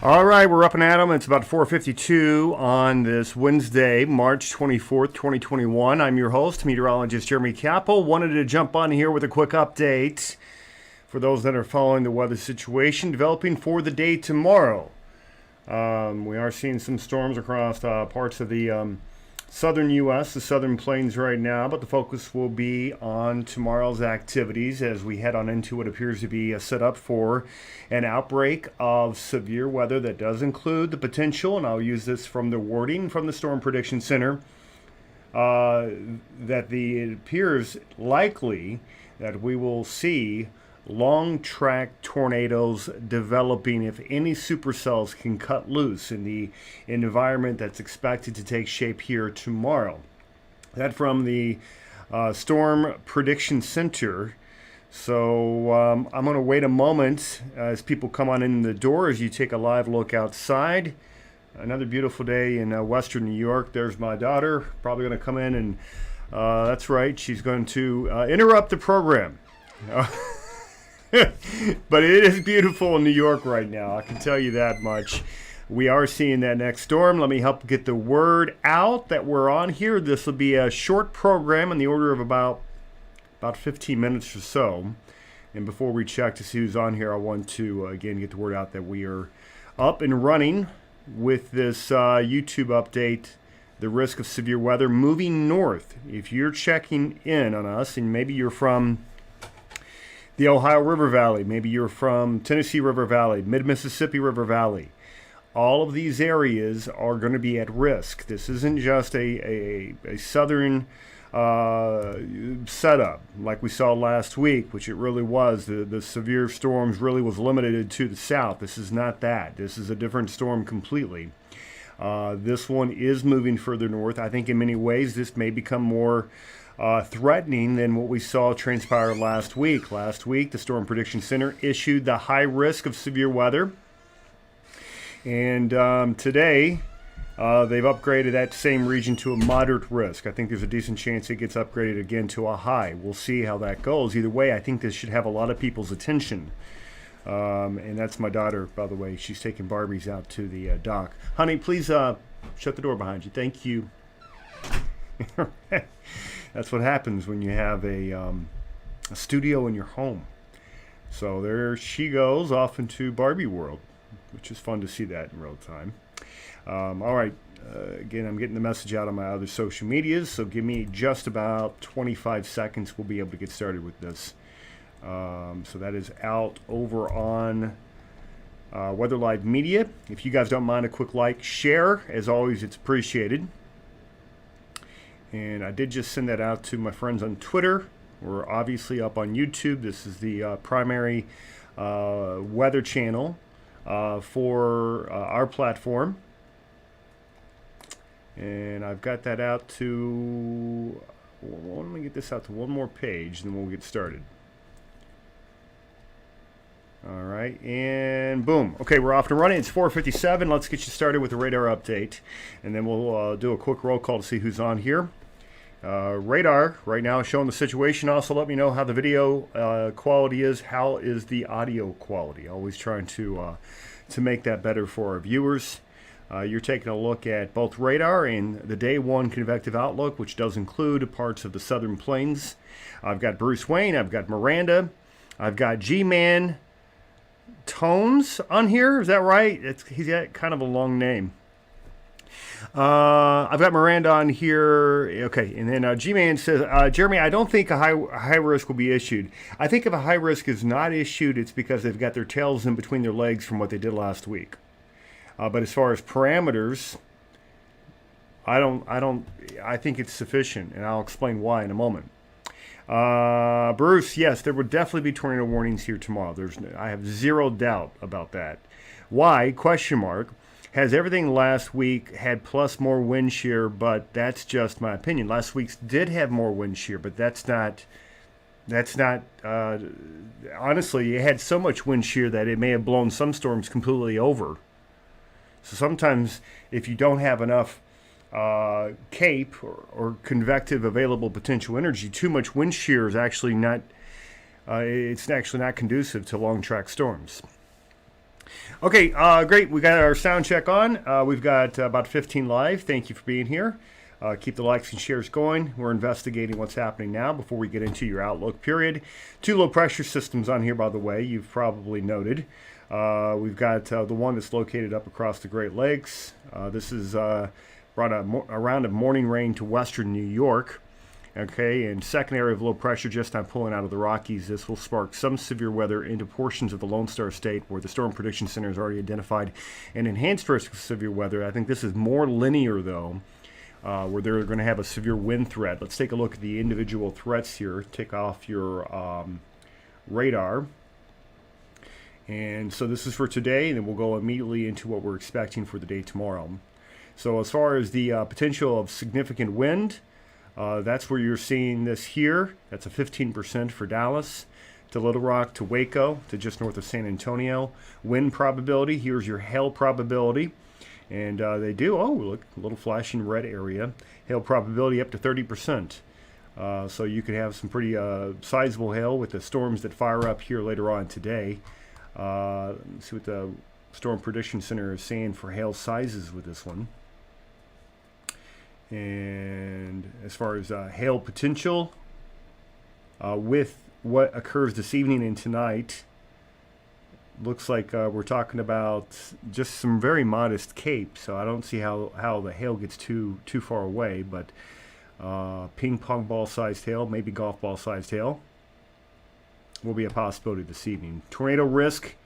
All right, we're up and at 'em. It's about 4:52 on this Wednesday, March 24th, 2021. I'm your host, meteorologist Jeremy Capel. Wanted to jump on here with a quick update for those that are following the weather situation developing for the day tomorrow. We are seeing some storms across parts of the southern U.S., the southern plains right now, but the focus will be on tomorrow's activities as we head on into what appears to be a setup for an outbreak of severe weather that does include the potential, and I'll use this from the wording from the Storm Prediction Center, that it appears likely that we will see long track tornadoes developing if any supercells can cut loose in the environment that's expected to take shape here tomorrow. That from the Storm Prediction Center. So I'm going to wait a moment as people come on in the door as you take a live look outside. Another beautiful day in western New York. There's my daughter, probably going to come in and that's right, she's going to interrupt the program. But it is beautiful in New York right now, I can tell you that much. We are seeing that next storm. Let me help get the word out that we're on here. This will be a short program in the order of about 15 minutes or so. And before we check to see who's on here, I want to, again, get the word out that we are up and running with this YouTube update, the risk of severe weather moving north. If you're checking in on us, and maybe you're from the Ohio River Valley, maybe you're from Tennessee River Valley, Mid-Mississippi River Valley, all of these areas are going to be at risk. This isn't just a southern setup like we saw last week, which it really was. The severe storms really was limited to the south. This is not that. This is a different storm completely. This one is moving further north. I think in many ways this may become more threatening than what we saw transpire last week. Last week, the Storm Prediction Center issued the high risk of severe weather. And today, they've upgraded that same region to a moderate risk. I think there's a decent chance it gets upgraded again to a high. We'll see how that goes. Either way, I think this should have a lot of people's attention. And that's my daughter, by the way. She's taking Barbies out to the dock. Honey, please shut the door behind you. Thank you. That's what happens when you have a studio in your home. So there she goes off into Barbie world, which is fun to see that in real time. All right, again, I'm getting the message out on my other social medias, so give me just about 25 seconds. We'll be able to get started with this. So that is out over on WxLIVE Media. If you guys don't mind a quick like, share, as always, it's appreciated. And I did just send that out to my friends on Twitter. We're obviously up on YouTube. This is the primary weather channel for our platform. And I've got that out to, well, let me get this out to one more page, and then we'll get started. All right, and boom. Okay, we're off and running. It's 4:57. Let's get you started with the radar update, and then we'll do a quick roll call to see who's on here. Radar right now is showing the situation. Also, let me know how the video quality is. How is the audio quality? Always trying to make that better for our viewers. You're taking a look at both radar and the day one convective outlook, which does include parts of the southern plains. I've got Bruce Wayne. I've got Miranda. I've got G-Man Tones on here. Is that right? He's got kind of a long name. I've got Miranda on here. Okay, and then G-Man says, Jeremy, I don't think a high risk will be issued. I think if a high risk is not issued, it's because they've got their tails in between their legs from what they did last week. But as far as parameters, I think it's sufficient, and I'll explain why in a moment. Bruce, yes, there would definitely be tornado warnings here tomorrow. I have zero doubt about that. Why? Question mark. Has everything last week had plus more wind shear, but that's just my opinion. Last week's did have more wind shear, but that's not, honestly, it had so much wind shear that it may have blown some storms completely over. So sometimes if you don't have enough CAPE or convective available potential energy, too much wind shear is actually not, it's actually not conducive to long track storms. Okay, great. We got our sound check on. We've got about 15 live. Thank you for being here. Keep the likes and shares going. We're investigating what's happening now before we get into your outlook period. 2 low pressure systems on here, by the way, you've probably noted. We've got the one that's located up across the Great Lakes. This is brought a round of morning rain to western New York. Okay, and second area of low pressure just now pulling out of the Rockies. This will spark some severe weather into portions of the Lone Star State where the Storm Prediction Center has already identified an enhanced risk of severe weather. I think this is more linear, though, where they're going to have a severe wind threat. Let's take a look at the individual threats here. Take off your radar. And so this is for today, and then we'll go immediately into what we're expecting for the day tomorrow. So as far as the potential of significant wind, that's where you're seeing this here. That's a 15% for Dallas, to Little Rock, to Waco, to just north of San Antonio. Wind probability, here's your hail probability. And they do, oh, look, a little flashing red area. Hail probability up to 30%. So you could have some pretty sizable hail with the storms that fire up here later on today. Let's see what the Storm Prediction Center is saying for hail sizes with this one. And as far as hail potential, with what occurs this evening and tonight, looks like we're talking about just some very modest CAPE. So I don't see how the hail gets too far away, but ping pong ball sized hail, maybe golf ball sized hail, will be a possibility this evening. Tornado risk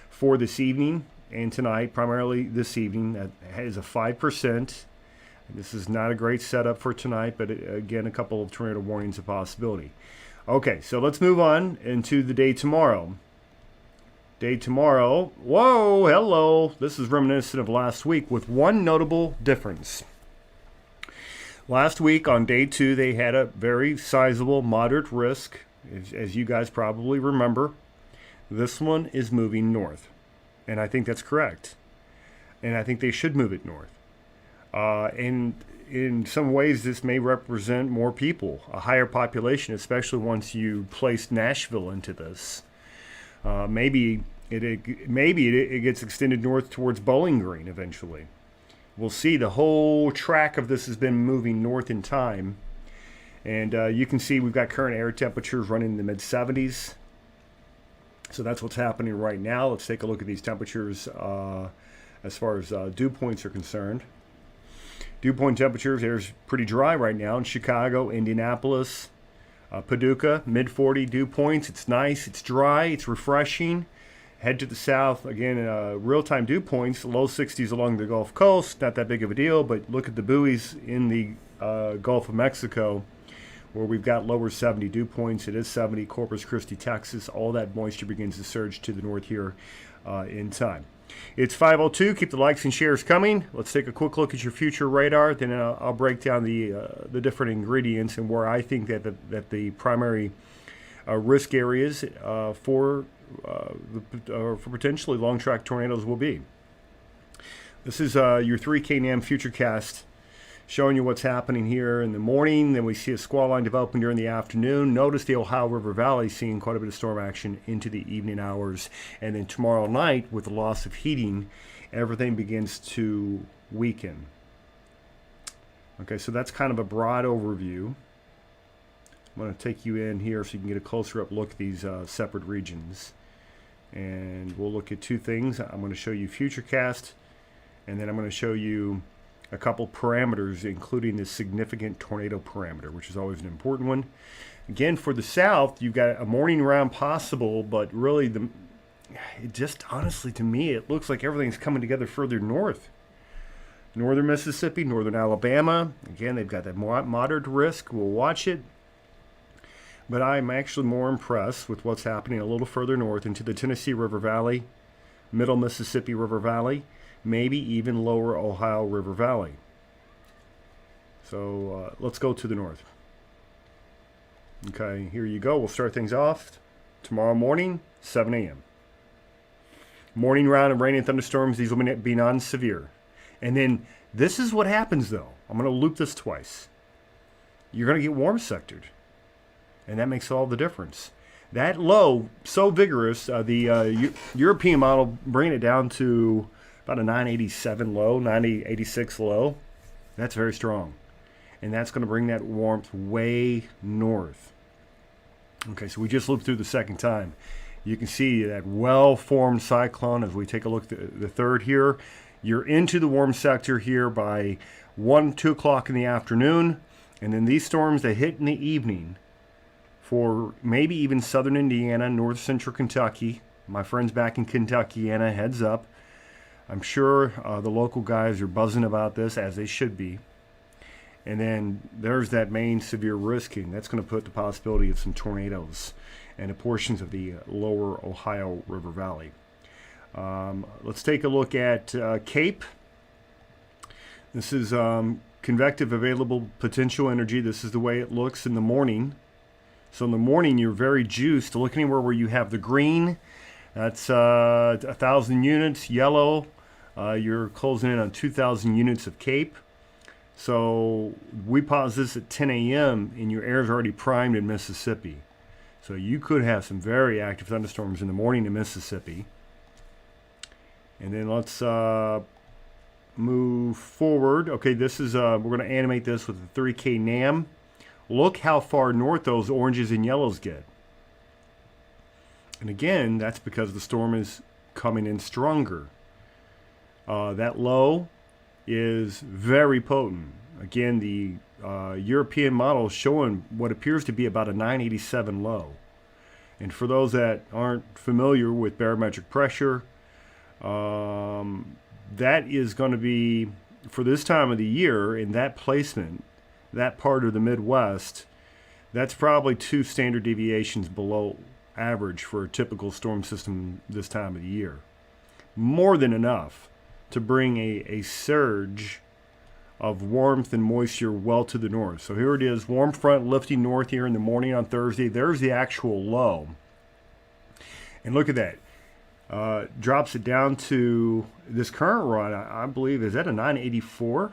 for this evening and tonight, primarily this evening, that is a 5%. This is not a great setup for tonight, but again, a couple of tornado warnings a possibility. Okay, so let's move on into the day tomorrow. Day tomorrow, whoa, hello. This is reminiscent of last week with one notable difference. Last week on day 2, they had a very sizable moderate risk, as you guys probably remember. This one is moving north, and I think that's correct. And I think they should move it north. And in some ways, this may represent more people, a higher population, especially once you place Nashville into this. Maybe it gets extended north towards Bowling Green eventually. We'll see. The whole track of this has been moving north in time. And you can see we've got current air temperatures running in the mid-70s. So that's what's happening right now. Let's take a look at these temperatures as far as dew points are concerned. Dew point temperatures, there's pretty dry right now in Chicago, Indianapolis, Paducah, mid-40 dew points. It's nice, it's dry, it's refreshing. Head to the south, again, real-time dew points, low 60s along the Gulf Coast. Not that big of a deal, but look at the buoys in the Gulf of Mexico where we've got lower 70 dew points. It is 70, Corpus Christi, Texas. All that moisture begins to surge to the north here in time. It's 5:02. Keep the likes and shares coming. Let's take a quick look at your future radar. Then I'll break down the different ingredients and where I think that the primary risk areas for potentially long track tornadoes will be. This is your 3KNAM Futurecast, showing you what's happening here in the morning. Then we see a squall line developing during the afternoon. Notice the Ohio River Valley seeing quite a bit of storm action into the evening hours. And then tomorrow night, with the loss of heating, everything begins to weaken. Okay, so that's kind of a broad overview. I'm going to take you in here so you can get a closer up look at these separate regions. And we'll look at two things. I'm going to show you Futurecast, and then I'm going to show you a couple parameters, including the significant tornado parameter, which is always an important one. Again, for the south, you've got a morning round possible, but really, it just honestly, to me, it looks like everything's coming together further north. Northern Mississippi, northern Alabama. Again, they've got that moderate risk. We'll watch it. But I'm actually more impressed with what's happening a little further north into the Tennessee River Valley, middle Mississippi River Valley, maybe even lower Ohio River Valley. So let's go to the north. Okay, here you go. We'll start things off tomorrow morning, 7 a.m. Morning round of rain and thunderstorms. These will be non-severe. And then this is what happens, though. I'm going to loop this twice. You're going to get warm sectored. And that makes all the difference. That low, so vigorous, the European model bringing it down to about a 987 low, 986 low. That's very strong. And that's going to bring that warmth way north. Okay, so we just looped through the second time. You can see that well-formed cyclone as we take a look at the third here. You're into the warm sector here by 1, 2 o'clock in the afternoon. And then these storms, they hit in the evening for maybe even southern Indiana, north central Kentucky. My friends back in Kentuckiana, heads up. I'm sure the local guys are buzzing about this, as they should be. And then there's that main severe risking. That's going to put the possibility of some tornadoes and portions of the lower Ohio River Valley. Let's take a look at Cape. This is convective available potential energy. This is the way it looks in the morning. So in the morning, you're very juiced. Look anywhere where you have the green. That's 1,000 units. Yellow, you're closing in on 2,000 units of Cape. So we pause this at 10 a.m. and your air is already primed in Mississippi. So you could have some very active thunderstorms in the morning in Mississippi. And then let's move forward. Okay, this is we're going to animate this with a 3K NAM. Look how far north those oranges and yellows get. And again, that's because the storm is coming in stronger. That low is very potent. Again, the European model is showing what appears to be about a 987 low. And for those that aren't familiar with barometric pressure, that is going to be, for this time of the year, in that placement, that part of the Midwest, that's probably 2 standard deviations below average for a typical storm system this time of the year. More than enough to bring a surge of warmth and moisture well to the north. So here it is, warm front lifting north here in the morning on Thursday. There's the actual low. And look at that. Drops it down to this current run, I believe, is that a 984?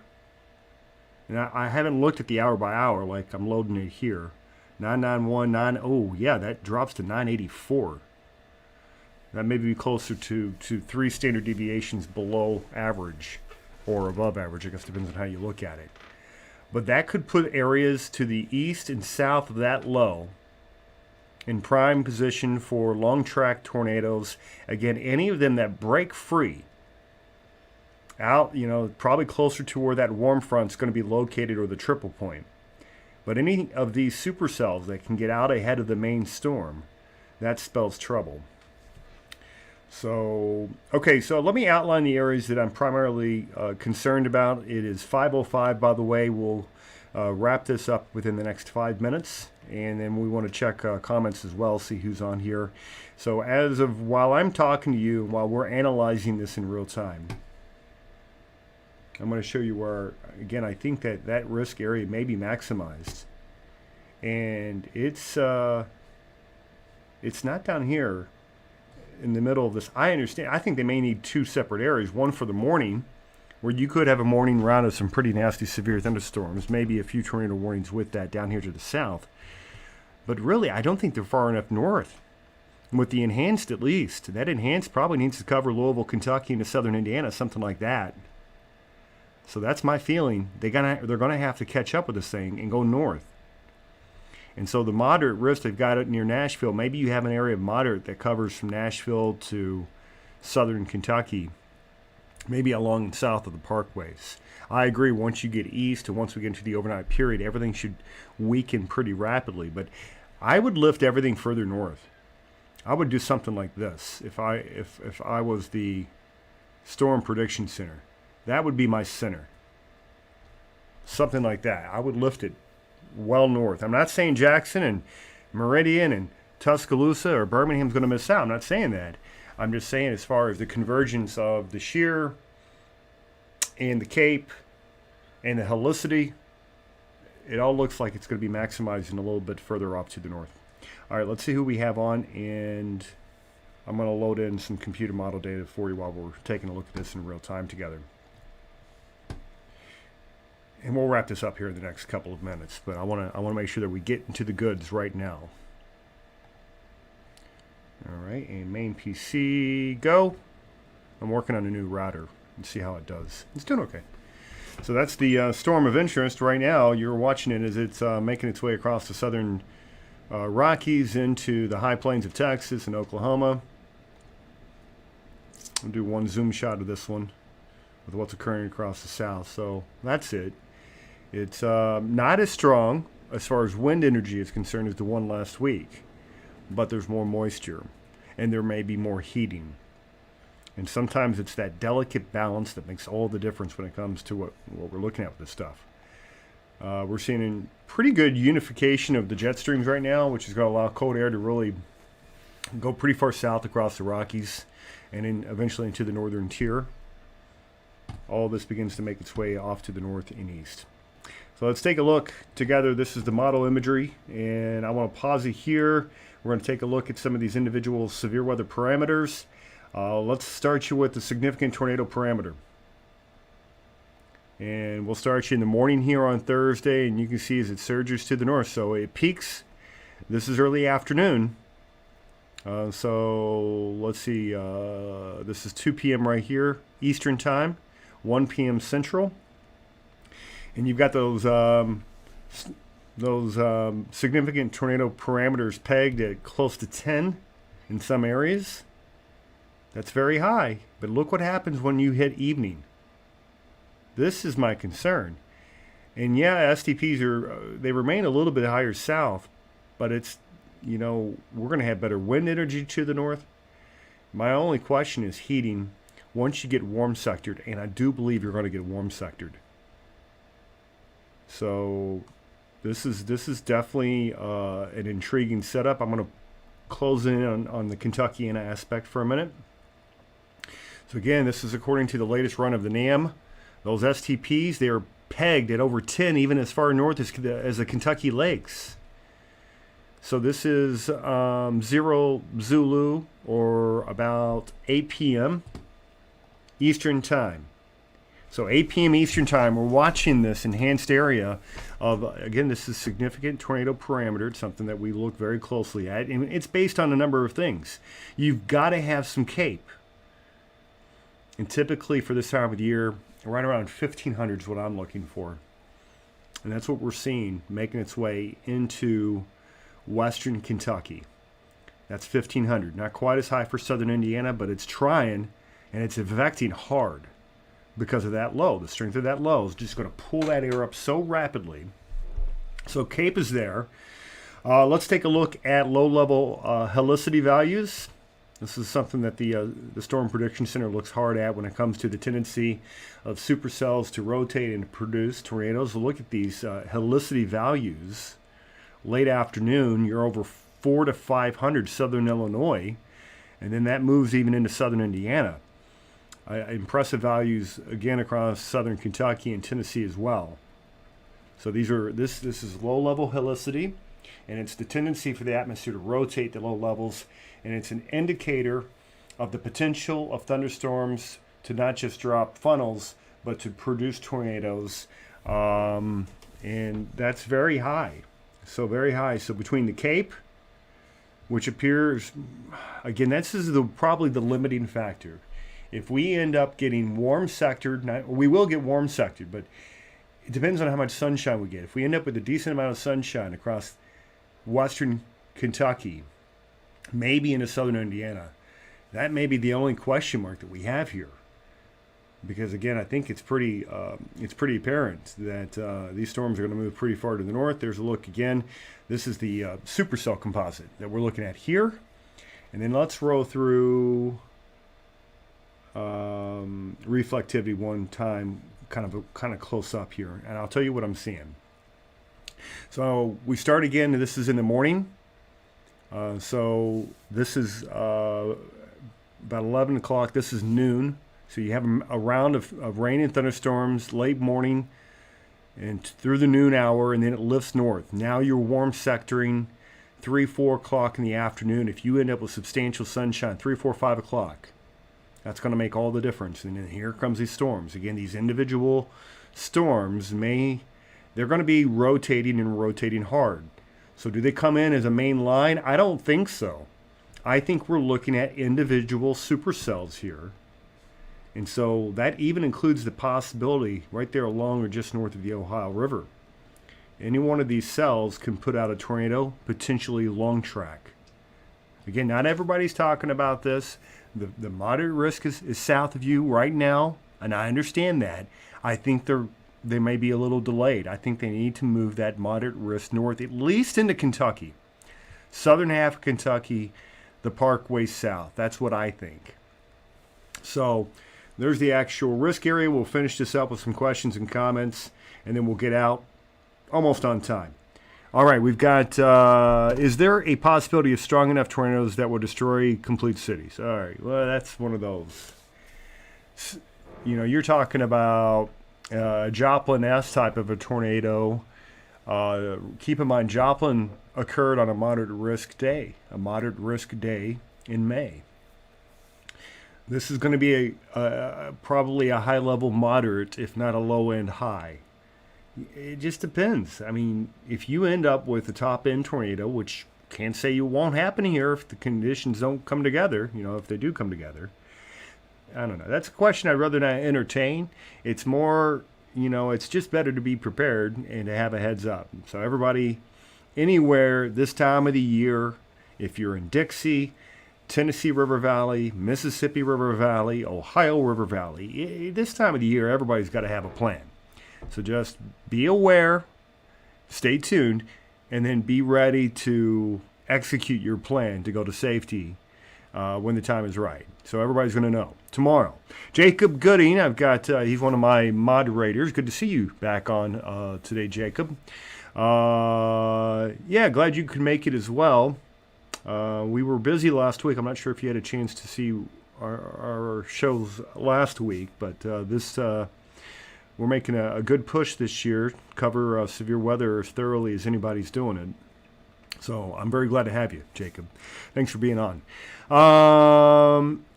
And I haven't looked at the hour by hour like I'm loading it here. 991, oh yeah, that drops to 984. That may be closer to 3 standard deviations below average or above average. I guess depends on how you look at it. But that could put areas to the east and south of that low in prime position for long track tornadoes. Again, any of them that break free out, probably closer to where that warm front's going to be located or the triple point. But any of these supercells that can get out ahead of the main storm, that spells trouble. So, okay, so let me outline the areas that I'm primarily concerned about. It is 5:05, by the way. We'll wrap this up within the next 5 minutes, and then we want to check comments as well, see who's on here. So as of while I'm talking to you, while we're analyzing this in real time, I'm going to show you where, again, I think that risk area may be maximized. And it's not down here in the middle of this. I understand. I think they may need 2 separate areas. One for the morning, where you could have a morning round of some pretty nasty severe thunderstorms, maybe a few tornado warnings with that down here to the south. But really, I don't think they're far enough north. With the enhanced, at least. That enhanced probably needs to cover Louisville, Kentucky, into southern Indiana, something like that. So that's my feeling. They're gonna have to catch up with this thing and go north. And so the moderate risk, they've got it near Nashville. Maybe you have an area of moderate that covers from Nashville to southern Kentucky. maybe along and south of the parkways. I agree, once you get east and once we get into the overnight period, everything should weaken pretty rapidly. But I would lift everything further north. I would do something like this if I was the Storm Prediction Center. That would be my center. Something like that. I would lift it well north. I'm not saying Jackson and Meridian and Tuscaloosa or Birmingham's going to miss out. I'm not saying that. I'm just saying as far as the convergence of the shear and the Cape and the helicity, it all looks like it's going to be maximizing a little bit further off to the north. All right, let's see who we have on, and I'm going to load in some computer model data for you while we're taking a look at this in real time together. And we'll wrap this up here in the next couple of minutes, but I want to make sure that we get into the goods right now. All right, and main PC, go. I'm working on a new router and see how it does. It's doing okay. So that's the storm of interest right now. You're watching it as it's making its way across the southern Rockies into the high plains of Texas and Oklahoma. I'll do one zoom shot of this one with what's occurring across the south. So that's it. It's not as strong as far as wind energy is concerned as the one last week, but there's more moisture and there may be more heating. And sometimes it's that delicate balance that makes all the difference when it comes to what we're looking at with this stuff. We're seeing a pretty good unification of the jet streams right now, which is going to allow cold air to really go pretty far south across the Rockies and then eventually into the northern tier. All this begins to make its way off to the north and east. So let's take a look together. This is the model imagery, and I want to pause it here. We're going to take a look at some of these individual severe weather parameters. Let's start you with the significant tornado parameter. And we'll start you in the morning here on Thursday, and you can see as it surges to the north. So it peaks. This is early afternoon. So let's see. This is 2 p.m. right here, Eastern Time, 1 p.m. Central. And you've got those significant tornado parameters pegged at close to 10 in some areas. That's very high. But look what happens when you hit evening. This is my concern. And yeah, STPs they remain a little bit higher south, but it's, we're going to have better wind energy to the north. My only question is heating once you get warm sectored, and I do believe you're going to get warm sectored. So this is definitely an intriguing setup. I'm going to close in on the Kentuckiana aspect for a minute. So again, this is according to the latest run of the NAM. Those STPs, they are pegged at over 10, even as far north as the Kentucky Lakes. So this is 0 Zulu, or about 8 p.m. Eastern Time. So 8 p.m. Eastern Time, we're watching this enhanced area of, again, this is significant tornado parameter. It's something that we look very closely at. And it's based on a number of things. You've got to have some CAPE. And typically for this time of the year, right around 1500 is what I'm looking for. And that's what we're seeing making its way into western Kentucky. That's 1500. Not quite as high for southern Indiana, but it's trying, and it's affecting hard because of that low. The strength of that low is just going to pull that air up so rapidly. So CAPE is there. Let's take a look at low-level helicity values. This is something that the Storm Prediction Center looks hard at when it comes to the tendency of supercells to rotate and produce tornadoes. So look at these helicity values. Late afternoon, you're over 400 to 500 southern Illinois, and then that moves even into southern Indiana. Impressive values again across southern Kentucky and Tennessee as well. So this is low-level helicity, and it's the tendency for the atmosphere to rotate to low levels, and it's an indicator of the potential of thunderstorms to not just drop funnels, but to produce tornadoes, and that's very high. So very high. So between the CAPE, which appears, again, this is probably the limiting factor. If we end up getting warm sectored, we will get warm sectored, but it depends on how much sunshine we get. If we end up with a decent amount of sunshine across western Kentucky, maybe into southern Indiana, that may be the only question mark that we have here. because again, I think it's pretty apparent that these storms are going to move pretty far to the north. There's a look again. This is the supercell composite that we're looking at here, and then let's roll through reflectivity one time, kind of close up here, and I'll tell you what I'm seeing. So we start again. This is in the morning. So this is about 11 o'clock. This is noon. So you have a round of rain and thunderstorms late morning and through the noon hour, and then it lifts north. Now you're warm sectoring 3, 4 o'clock in the afternoon. If you end up with substantial sunshine, 3, 4, 5 o'clock, that's going to make all the difference. And then here comes these storms. Again, these individual storms they're going to be rotating and rotating hard. So do they come in as a main line? I don't think so. I think we're looking at individual supercells here. And so that even includes the possibility right there along or just north of the Ohio River. Any one of these cells can put out a tornado, potentially long track. Again, not everybody's talking about this. The moderate risk is south of you right now, and I understand that. I think they may be a little delayed. I think they need to move that moderate risk north, at least into Kentucky. Southern half of Kentucky, the Parkway south. That's what I think. So there's the actual risk area. We'll finish this up with some questions and comments, and then we'll get out almost on time. All right, we've got, is there a possibility of strong enough tornadoes that will destroy complete cities? All right, well, that's one of those. You know, you're talking about Joplin-esque type of a tornado. Keep in mind, Joplin occurred on a moderate risk day in May. This is going to be probably a high-level moderate, if not a low-end high. It just depends. I mean, if you end up with a top-end tornado, which can't say you won't happen here if the conditions don't come together, if they do come together, I don't know. That's a question I'd rather not entertain. It's more, it's just better to be prepared and to have a heads up. So everybody, anywhere this time of the year, if you're in Dixie, Tennessee River Valley, Mississippi River Valley, Ohio River Valley, this time of the year, everybody's got to have a plan. So just be aware, stay tuned, and then be ready to execute your plan to go to safety when the time is right. So everybody's going to know. Tomorrow, Jacob Gooding, I've got, he's one of my moderators. Good to see you back on today, Jacob. Yeah, glad you could make it as well. We were busy last week. I'm not sure if you had a chance to see our shows last week, but we're making a good push this year, cover severe weather as thoroughly as anybody's doing it. So I'm very glad to have you, Jacob. Thanks for being on.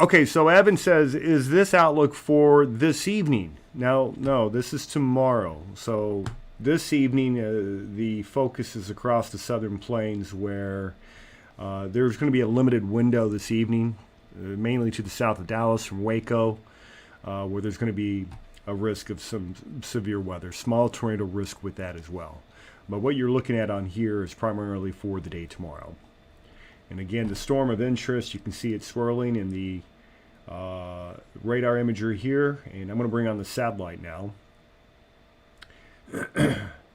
Okay, so Evan says, is this outlook for this evening? No, this is tomorrow. So this evening, the focus is across the southern plains where there's going to be a limited window this evening, mainly to the south of Dallas from Waco, where there's going to be a risk of some severe weather, small tornado risk with that as well. But what you're looking at on here is primarily for the day tomorrow. And again, the storm of interest, you can see it swirling in the radar imagery here. And I'm going to bring on the satellite now.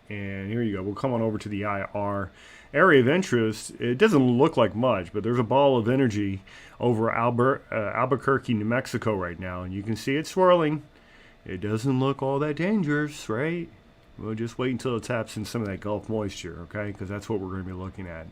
And here you go. We'll come on over to the IR. Area of interest, it doesn't look like much, but there's a ball of energy over Albuquerque, New Mexico right now. And you can see it swirling. It doesn't look all that dangerous, right? We'll just wait until it taps in some of that Gulf moisture, okay? Because that's what we're going to be looking at.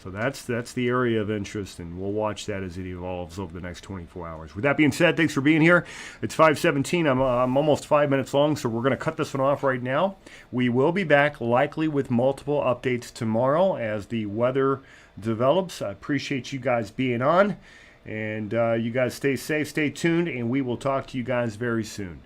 So that's the area of interest, and we'll watch that as it evolves over the next 24 hours. With that being said, thanks for being here. It's 5:17. I'm almost 5 minutes long, so we're going to cut this one off right now. We will be back likely with multiple updates tomorrow as the weather develops. I appreciate you guys being on, and you guys stay safe, stay tuned, and we will talk to you guys very soon.